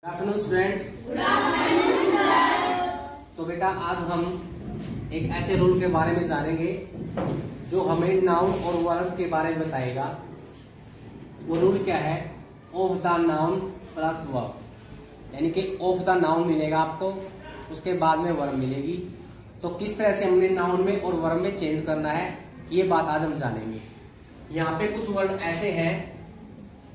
Good afternoon student. तो बेटा आज हम एक ऐसे रूल के बारे में जानेंगे जो हमें नाउन और वर्ब के बारे में बताएगा। वो रूल क्या है? Of the noun plus verb, यानी कि ऑफ द नाउन मिलेगा आपको, उसके बाद में वर्ब मिलेगी। तो किस तरह से हमने नाउन में और वर्ब में चेंज करना है ये बात आज हम जानेंगे। यहाँ पे कुछ वर्ड ऐसे हैं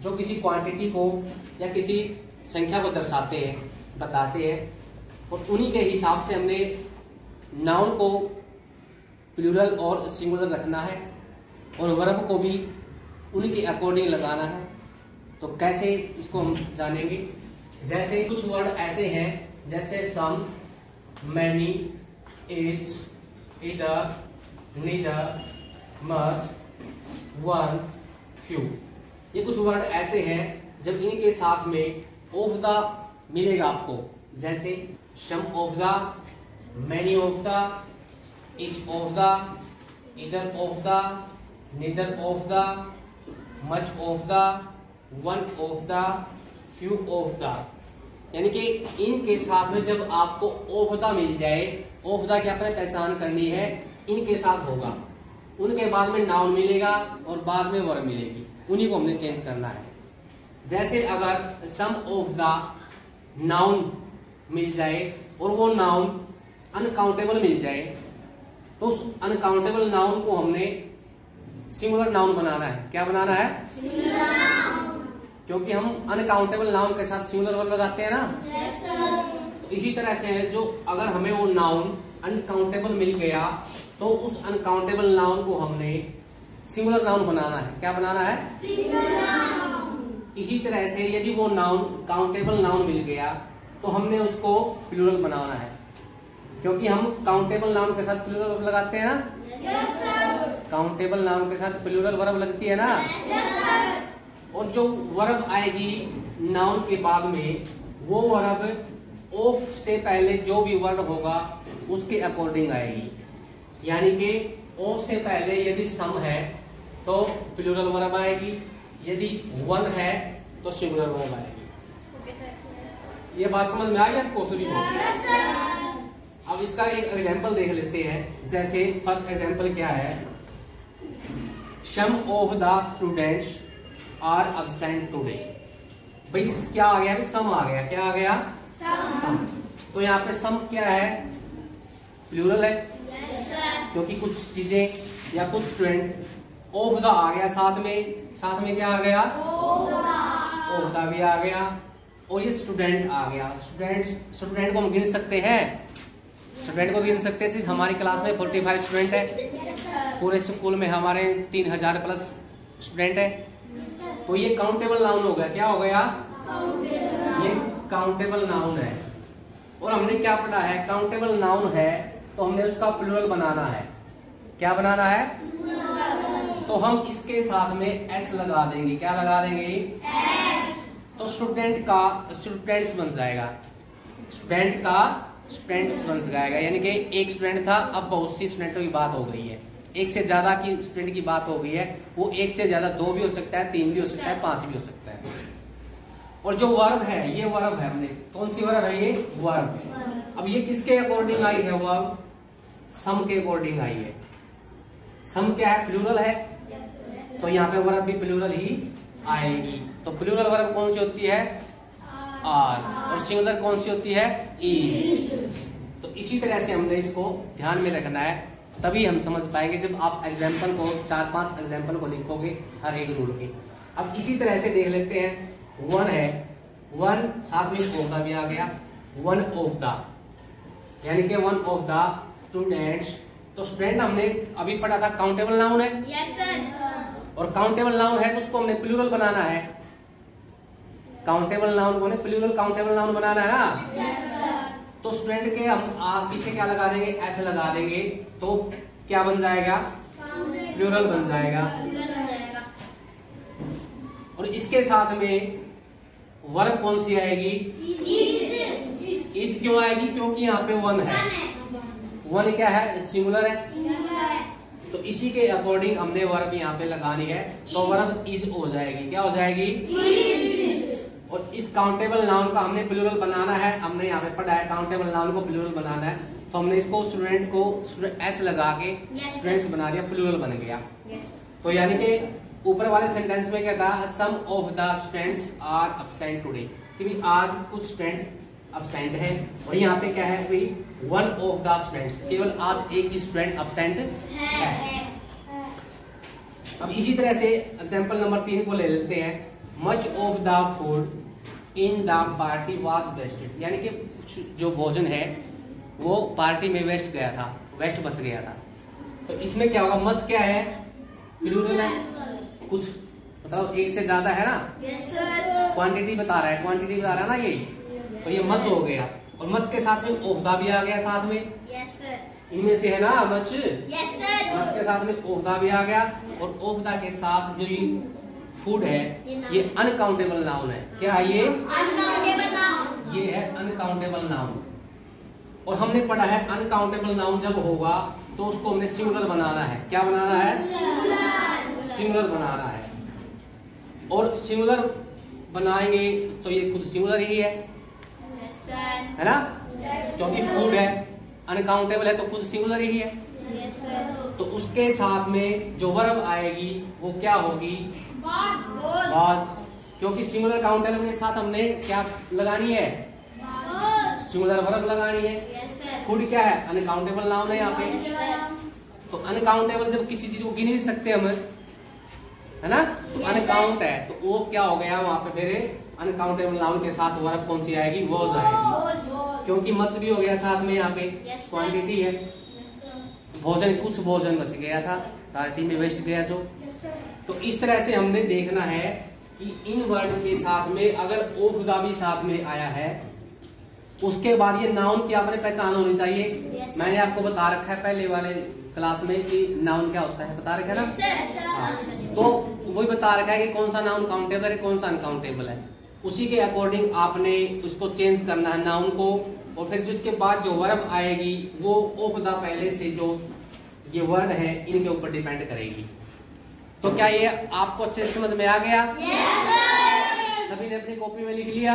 जो किसी क्वांटिटी को या किसी संख्या को दर्शाते हैं, बताते हैं, और उन्हीं के हिसाब से हमने नाउन को प्लूरल और सिंगुलर रखना है और वर्ब को भी उन्हीं के अकॉर्डिंग लगाना है। तो कैसे इसको हम जानेंगे? जैसे कुछ वर्ड ऐसे हैं जैसे सम, many, each, either, neither, much, one, few। ये कुछ वर्ड ऐसे हैं जब इनके साथ में ऑफ द मिलेगा आपको, जैसे some of the, many of the, each of the, either of the, neither of the, much of the, one of the, few of the. यानी कि इनके साथ में जब आपको ऑफ द मिल जाए, ऑफ द की आपने पहचान करनी है, इनके साथ होगा, उनके बाद में नाउन मिलेगा और बाद में वर्ब मिलेगी, उन्हीं को हमने चेंज करना है। जैसे अगर सम ऑफ द नाउन मिल जाए और वो नाउन अनकाउंटेबल मिल जाए, तो उस अनकाउंटेबल नाउन को हमने सिंगुलर नाउन बनाना है। क्या बनाना है? क्योंकि हम अनकाउंटेबल नाउन के साथ सिंगुलर वर्ब लगाते हैं ना। तो इसी तरह से है, जो अगर हमें वो नाउन अनकाउंटेबल मिल गया तो उस अनकाउंटेबल नाउन को हमने सिंगुलर नाउन बनाना है। क्या बनाना है? इसी तरह से यदि वो नाउन काउंटेबल नाउन मिल गया तो हमने उसको प्लूरल बनाना है, क्योंकि हम काउंटेबल नाउन के साथ प्लूरल वर्ब लगाते हैं ना। काउंटेबल नाउन के साथ प्लूरल वर्ब लगती है ना। और जो वर्ब आएगी नाउन के बाद में, वो वर्ब ऑफ से पहले जो भी वर्ड होगा उसके अकॉर्डिंग आएगी। यानी कि ऑफ से पहले यदि सम है तो प्लूरल वर्ब आएगी, यदि वन है तो सिंगुलर वर्ब आएगी। ये बात समझ में आ गई आपको सभी को? अब इसका एक एग्जांपल देख लेते हैं। जैसे फर्स्ट एग्जांपल क्या है? Some of the students are absent today. भाई क्या आ गया? सम आ गया। क्या आ गया? सम। तो यहाँ पे सम क्या है? प्लूरल है, क्योंकि कुछ चीजें या कुछ स्टूडेंट ऑफ द आ गया, साथ में क्या आ गया? ऑफ द भी आ गया, और ये स्टूडेंट आ गया। स्टूडेंट को हम गिन सकते हैं, स्टूडेंट को गिन सकते हैं। हमारी क्लास में 45 स्टूडेंट है, पूरे स्कूल में हमारे 3000 प्लस स्टूडेंट है। तो ये काउंटेबल नाउन हो गया। क्या हो गया? ये काउंटेबल नाउन है। और हमने क्या पढ़ा है? काउंटेबल नाउन है तो हमने उसका प्लूरल बनाना है। क्या बनाना है? तो हम इसके साथ में एस लगा देंगे। क्या लगा देंगे? एस। तो स्टूडेंट का स्टूडेंट्स बन जाएगा, स्टूडेंट का स्टूडेंट्स बन जाएगा। यानी कि एक स्टूडेंट था, अब बहुत सी स्टूडेंटों की बात हो गई है, एक से ज्यादा की स्टूडेंट की बात हो गई है। वो एक से ज्यादा 2 भी हो सकता है, 3 भी हो सकता है, 5 भी हो सकता है। और जो वर्ब है, ये वर्ब है, हमने कौन सी वर्ब है? ये वर्ब। अब ये किसके अकॉर्डिंग आई है? वर्ब सम के अकॉर्डिंग आई है। सम क्या है? प्लूरल है, तो यहाँ पे वर्ब भी प्लूरल ही आएगी। तो प्लूरल वर्ब कौन सी होती है? आर। और सिंगुलर कौन सी होती है? इज। तो इसी तरह से हमने इसको ध्यान में रखना है, तभी हम समझ पाएंगे जब आप एग्जाम्पल को 4-5 एग्जाम्पल को लिखोगे हर एक रूल के। अब इसी तरह से देख लेते हैं। वन है, वन साथ में ऑफ द भी आ गया। वन ऑफ द, यानी कि वन ऑफ द स्टूडेंट्स। तो स्टूडेंट हमने अभी पढ़ा था काउंटेबल नाउन है। Yes sir. और काउंटेबल नाउन है तो उसको हमने प्लूरल बनाना है। काउंटेबल नाउन को हमने प्लूरल काउंटेबल नाउन बनाना है ना। Yes sir. तो स्टूडेंट के हम पीछे क्या लगा देंगे? एस लगा देंगे, तो क्या बन जाएगा? प्लूरल बन जाएगा। और इसके साथ में वर्ब कौन सी आएगी? इज क्यों आएगी? क्योंकि यहाँ पे वन है। वन क्या है? सिंगुलर है। तो इसी के अकॉर्डिंग हमने वर्ब यहाँ पे लगानी है, तो वर्ब इज हो जाएगी। क्या हो जाएगी? और इस काउंटेबल नाउन का हमने प्लूरल बनाना है। हमने यहाँ पे पढ़ा है काउंटेबल नाउन को प्लूरल बनाना है, तो हमने इसको स्टूडेंट को एस लगा के स्टूडेंट्स बना दिया, प्लूरल बन गया। तो यानी कि ऊपर वाले सेंटेंस में क्या था, some of the students are absent today, कि भी आज कुछ स्टूडेंट अब्सेंट है। और यहाँ पे क्या है भाई, वन ऑफ द स्टूडेंट्स, केवल आज एक ही स्टूडेंट अब्सेंट है। अब इसी तरह से एग्जांपल नंबर 3 को ले लेते हैं। Much of the food in the party was wasted, यानी कि जो भोजन है वो पार्टी में वेस्ट गया था, वेस्ट बच गया था। तो इसमें क्या होगा, मच क्या है, प्लूरल है, कुछ मतलब एक से ज्यादा है ना, क्वांटिटी बता रहा है, क्वांटिटी बता रहा है ना ये, तो ये मच हो गया। और मच के साथ में ओहदा भी आ गया साथ में, इनमें से है ना मच, मच के साथ में ओहदा भी आ गया। और ओहदा के साथ जो ये फूड है ये अनकाउंटेबल नाउन है। क्या है ये, अनकाउंटेबल नाउन, ये है अनकाउंटेबल नाउन। और हमने पढ़ा है अनकाउंटेबल नाउन जब होगा तो उसको हमने सिंगुलर बनाना है। क्या बनाना है, सिंगुलर बनाना है। और सिंगुलर बनाएंगे तो ये खुद सिंगुलर ही है ना, क्योंकि फूड है, अनकाउंटेबल है तो खुद सिंगुलर ही है। तो उसके साथ में जो वर्ब आएगी वो क्या होगी, वाज, क्योंकि सिंगुलर काउंटेबल के साथ हमने क्या लगानी है, सिंगुलर वर्ब लगानी है। फूड क्या है, अनकाउंटेबल नाउन है यहाँ पे। तो अनकाउंटेबल जब किसी चीज को गिन नहीं सकते हम, है ना, तो अनकाउंट है, तो वो क्या हो गया वहां पे, फिर अनकाउंटेबल नाउन के साथ वर्ब कौन सी आएगी, वॉज आएगी, क्योंकि मच भी हो गया साथ में, यहाँ पे क्वांटिटी है। भोजन, कुछ भोजन बच गया था, पार्टी में वेस्ट गया जो। तो इस तरह से हमने देखना है कि इन वर्ड के साथ में अगर ऑफ द भी साथ में आया है, उसके बाद ये नाउन की आपने पहचान होनी चाहिए। मैंने आपको बता रखा है पहले वाले क्लास में कि नाउन क्या होता है, बता रखा है ना। तो वही बता रखा है कि कौन सा नाउन काउंटेबल है, कौन सा अनकाउंटेबल है। उसी के अकॉर्डिंग आपने उसको चेंज करना है नाउन को। और फिर जिसके बाद जो वर्ब आएगी वो ऑफ द पहले से जो ये वर्ड है इनके ऊपर डिपेंड करेगी। तो क्या ये आपको अच्छे से समझ में आ गया? सभी ने अपनी कॉपी में लिख लिया?